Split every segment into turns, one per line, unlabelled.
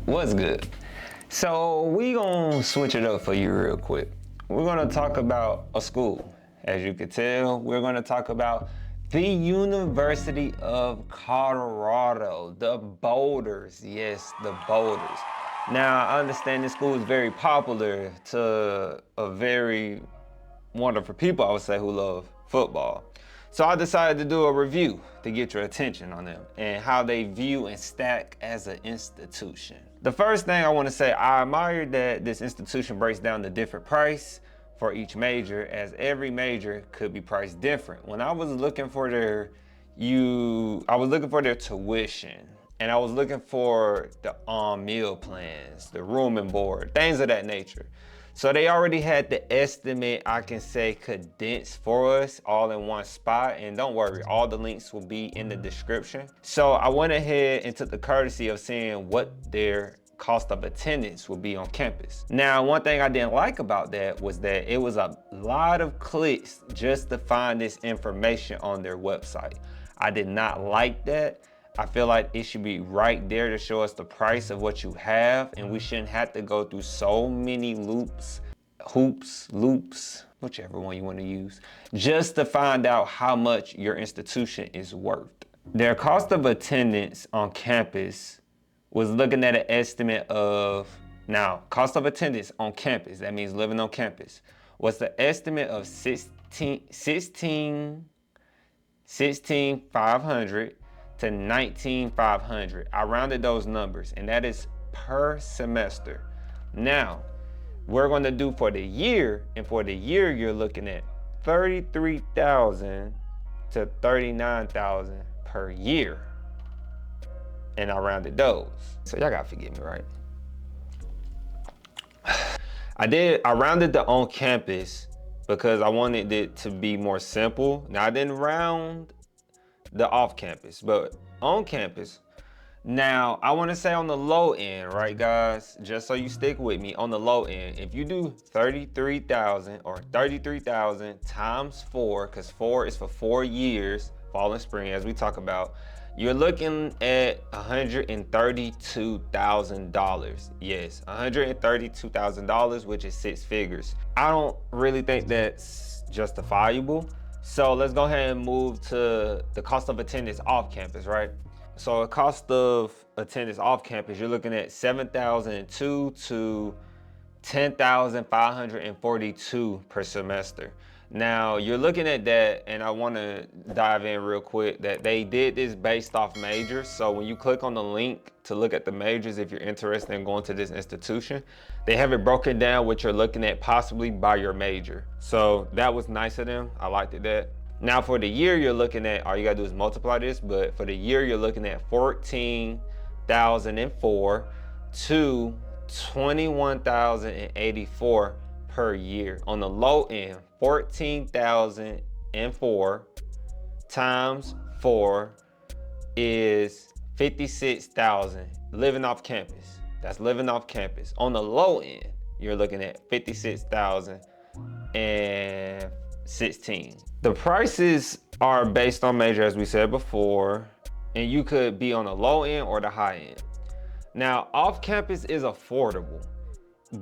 What's good? So we gonna switch it up for you real quick. We're gonna talk about a school. As you can tell, we're gonna talk about the University of Colorado, the Boulders. Yes, the Boulders. Now, I understand this school is very popular to a very wonderful people, I would say, who love football. So I decided to do a review to get your attention on them and how they view and stack as an institution. The first thing I want to say, I admire that this institution breaks down the different price for each major, as every major could be priced different. When I was looking for I was looking for their tuition, and I was looking for the meal plans, the room and board, things of that nature. So they already had the estimate, I can say, condensed for us all in one spot. And don't worry, all the links will be in the description. So I went ahead and took the courtesy of seeing what their cost of attendance would be on campus. Now, one thing I didn't like about that was that it was a lot of clicks just to find this information on their website. I did not like that. I feel like it should be right there to show us the price of what you have, and we shouldn't have to go through so many loops, whichever one you want to use, just to find out how much your institution is worth. Their cost of attendance on campus was looking at an estimate of, now, cost of attendance on campus, that means living on campus, was the estimate of $16,500 to $19,500. I rounded those numbers, and that is per semester. Now, we're going to do for the year, and for the year you're looking at $33,000 to $39,000 per year. And I rounded those. So y'all gotta forgive me, right? I rounded the on campus because I wanted it to be more simple. Now I didn't round the off campus, but on campus. Now I want to say on the low end, right guys, just so you stick with me, on the low end, if you do 33,000 or 33,000 times 4, because 4 is for 4 years, fall and spring, as we talk about, you're looking at $132,000. Yes, $132,000, which is 6 figures. I don't really think that's justifiable. So let's go ahead and move to the cost of attendance off campus, right? So the cost of attendance off campus, you're looking at $7,002 to $10,542 per semester. Now you're looking at that, and I want to dive in real quick that they did this based off majors. So when you click on the link to look at the majors, if you're interested in going to this institution, they have it broken down what you're looking at possibly by your major. So that was nice of them. I liked it that. Now for the year you're looking at, all you gotta do is multiply this, but for the year you're looking at $14,004 to $21,084 per year. On the low end, 14,004 times 4 is 56,000 living off campus. That's living off campus. On the low end, you're looking at 56,016. The prices are based on major, as we said before, and you could be on the low end or the high end. Now, off campus is affordable,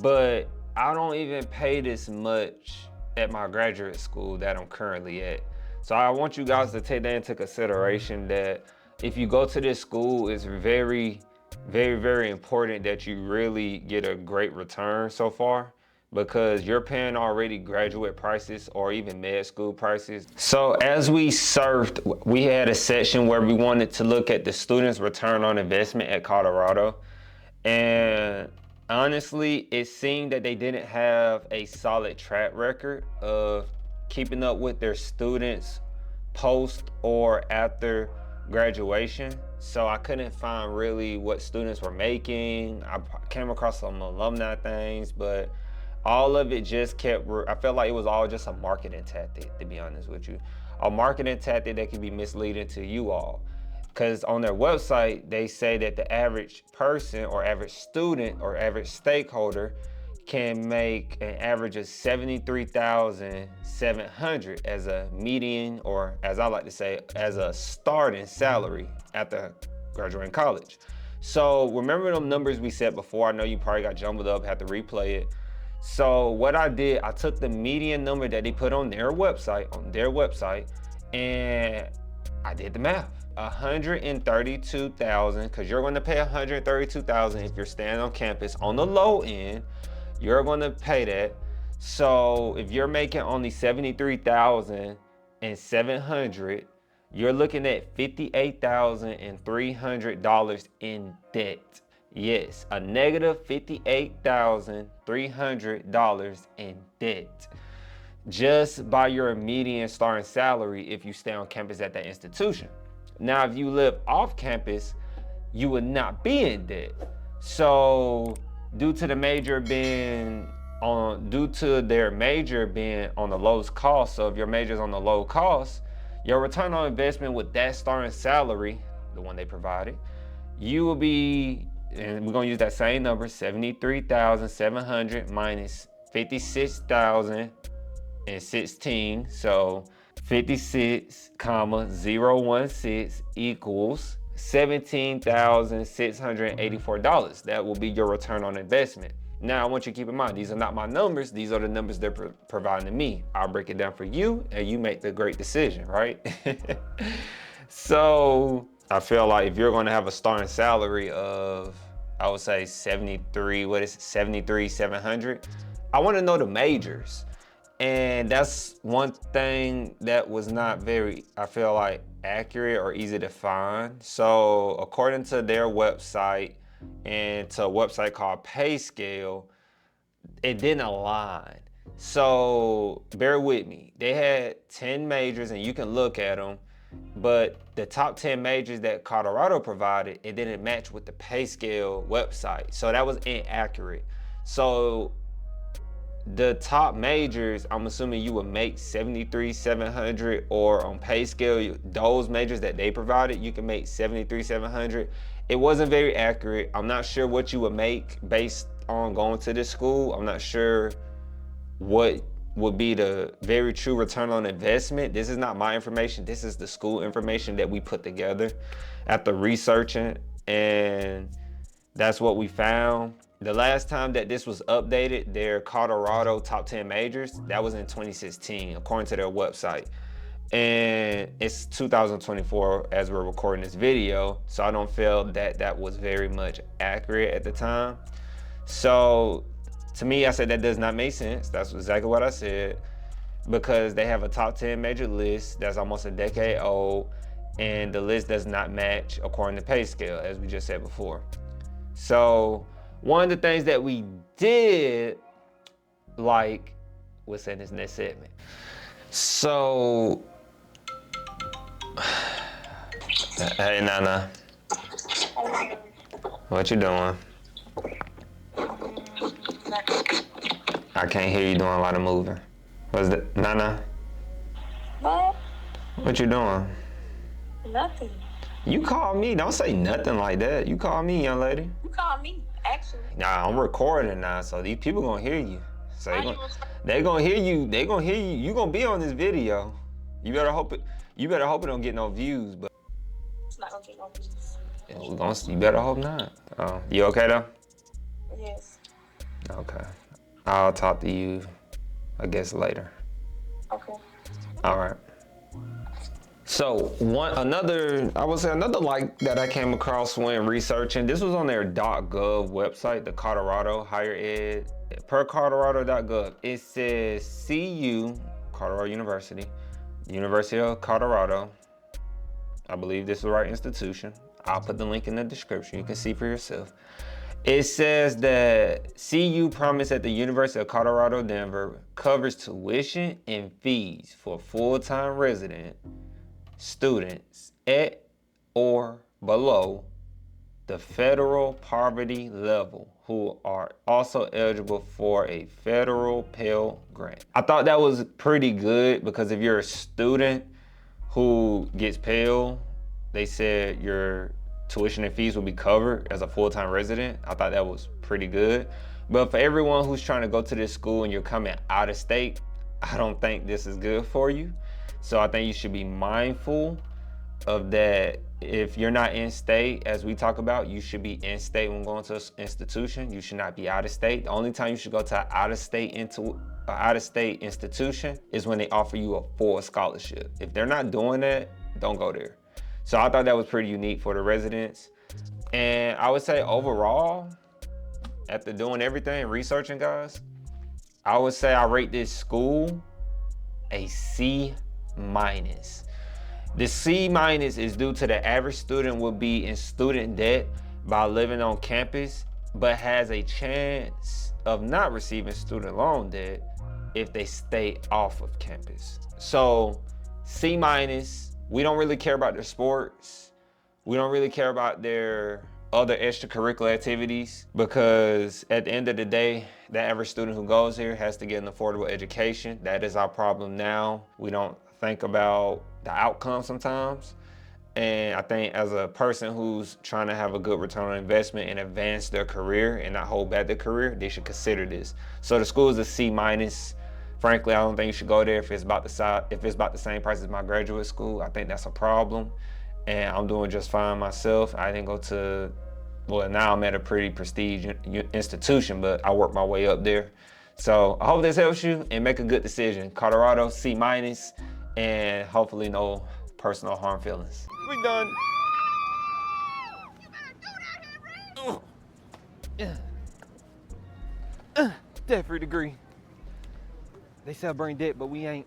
but I don't even pay this much at my graduate school that I'm currently at. So I want you guys to take that into consideration, that if you go to this school, it's very, very, very important that you really get a great return so far, because you're paying already graduate prices or even med school prices. So as we surfed, we had a section where we wanted to look at the students' return on investment at Colorado. And honestly, it seemed that they didn't have a solid track record of keeping up with their students post or after graduation. So I couldn't find really what students were making. I came across some alumni things, but all of it just kept, I felt like it was all just a marketing tactic, to be honest with you. A marketing tactic that could be misleading to you all. Because on their website, they say that the average person or average student or average stakeholder can make an average of $73,700 as a median, or as I like to say, as a starting salary after graduating college. So remember them numbers we said before? I know you probably got jumbled up, had to replay it. So what I did, I took the median number that they put on their website, and I did the math. 132,000, because you're going to pay 132,000 if you're staying on campus. On the low end, you're going to pay that. So if you're making only 73,700, you're looking at $58,300 in debt. Yes, a negative $58,300 in debt, just by your median starting salary if you stay on campus at that institution. Now, if you live off campus, you would not be in debt. So due to their major being on the lowest cost, so if your major is on the low cost, your return on investment with that starting salary, the one they provided, you will be, and we're gonna use that same number, 73,700 minus 56,016. So 56,016 equals $17,684. That will be your return on investment. Now, I want you to keep in mind, these are not my numbers. These are the numbers they're providing to me. I'll break it down for you, and you make the great decision, right? So I feel like if you're going to have a starting salary of, I would say 73,700, I want to know the majors. And that's one thing that was not very, I feel like, accurate or easy to find. So according to their website and to a website called PayScale, it didn't align. So bear with me. They had 10 majors, and you can look at them, but the top 10 majors that Colorado provided, it didn't match with the PayScale website. So that was inaccurate. So the top majors, I'm assuming you would make 73,700, or on PayScale, those majors that they provided, you can make 73,700. It wasn't very accurate. I'm not sure what you would make based on going to this school. I'm not sure what would be the very true return on investment. This is not my information. This is the school information that we put together after researching, and that's what we found. The last time that this was updated, their Colorado top 10 majors, that was in 2016, according to their website. And it's 2024 as we're recording this video, so I don't feel that that was very much accurate at the time. So to me, I said that does not make sense. That's exactly what I said, because they have a top 10 major list that's almost a decade old, and the list does not match according to PayScale, as we just said before. So one of the things that we did, like, what's in this next segment? So, hey Nana, what you doing? I can't hear you doing a lot of moving. What's that, Nana?
What?
What you doing?
Nothing.
You call me, don't say nothing like that. You call me, young lady.
You call me, actually.
Nah, I'm recording now, so these people gonna hear you. So they gonna hear you. They gonna hear you. You gonna be on this video. You better hope it. You better hope it don't get no views. But
It's not gonna get no views.
you better hope not. You okay though?
Yes.
Okay. I'll talk to you, I guess, later.
Okay.
All right. So another like that I came across when researching, this was on their .gov website, the Colorado Higher Ed. Per Colorado.gov, it says CU, Colorado University of Colorado. I believe this is the right institution. I'll put the link in the description. You can see for yourself. It says that CU Promise at the University of Colorado, Denver covers tuition and fees for full-time resident students at or below the federal poverty level who are also eligible for a federal Pell Grant. I thought that was pretty good, because if you're a student who gets Pell, they said your tuition and fees will be covered as a full-time resident. I thought that was pretty good. But for everyone who's trying to go to this school and you're coming out of state, I don't think this is good for you. So I think you should be mindful of that if you're not in state, as we talk about, you should be in state when going to an institution. You should not be out of state. The only time you should go to an out of state institution is when they offer you a full scholarship. If they're not doing that, don't go there. So I thought that was pretty unique for the residents. And I would say overall, after doing everything, researching, guys, I would say I rate this school a C minus. The C minus is due to the average student will be in student debt by living on campus, but has a chance of not receiving student loan debt if they stay off of campus. So C minus, we don't really care about their sports. We don't really care about their other extracurricular activities, because at the end of the day, the average student who goes here has to get an affordable education. That is our problem now. We don't think about the outcome sometimes. And I think as a person who's trying to have a good return on investment and advance their career and not hold back their career, they should consider this. So the school is a C minus. Frankly, I don't think you should go there if it's about the same price as my graduate school. I think that's a problem. And I'm doing just fine myself. I didn't go to, well, now I'm at a pretty prestigious institution, but I worked my way up there. So I hope this helps you and make a good decision. Colorado, C minus, and hopefully no personal harm feelings. We done.
Debt-free degree. They sell brain debt, but we ain't.